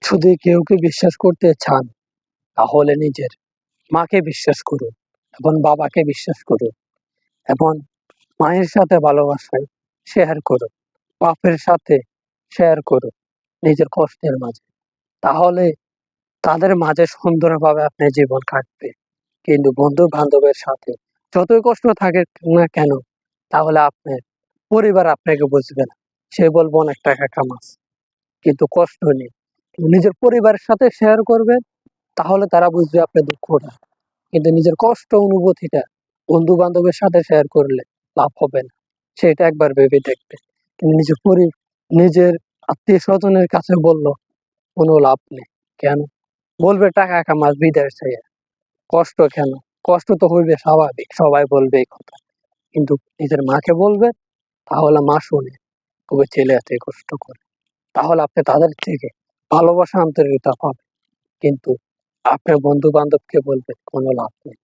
যদি কেউকে বিশ্বাস করতে চান তাহলে নিজের মাকে বিশ্বাস করুন এবং বাবাকে বিশ্বাস করুন এবং মায়ের সাথে ভালোবাসায় শেয়ার করুন, বাপের সাথে শেয়ার করুন নিজের কষ্টের মাঝে। তাহলে তাদের মাঝে সুন্দরভাবে আপনার জীবন কাটবে। কিন্তু বন্ধু-বান্ধবের সাথে যতই কষ্ট থাকে না কেন, তাহলে আপনার পরিবার আপনাকে বুঝবে না। সে বলবে অনেক টাকা কামাস, কিন্তু কষ্ট নেই। নিজের পরিবারের সাথে শেয়ার করবেন, তাহলে তারা বুঝবে আপনার দুঃখটা। কিন্তু নিজের কষ্ট অনুভূতিটা বন্ধু-বান্ধবের সাথে শেয়ার করলে লাভ হবে না। সেটা একবার ভেবে দেখবেন। কিন্তু নিজের আত্মীয়-স্বজনের কাছে বলল কোনো লাভ নেই। কেন? বলবে টাকা কামাস বিদেশ থেকে। কষ্ট কেন? কষ্ট তো হইবে স্বাভাবিক। সবাই বলবে এই কথা। কিন্তু নিজের মাকে বলবে, তাহলে মা শুনে তবে ছেলে এত কষ্ট করে। তাহলে আপনি তাদের থেকে ভালোবাসা আন্তরিকতা পাবেন। কিন্তু আপনার বন্ধু-বান্ধবকে বলবেন কোনো লাভ নেই।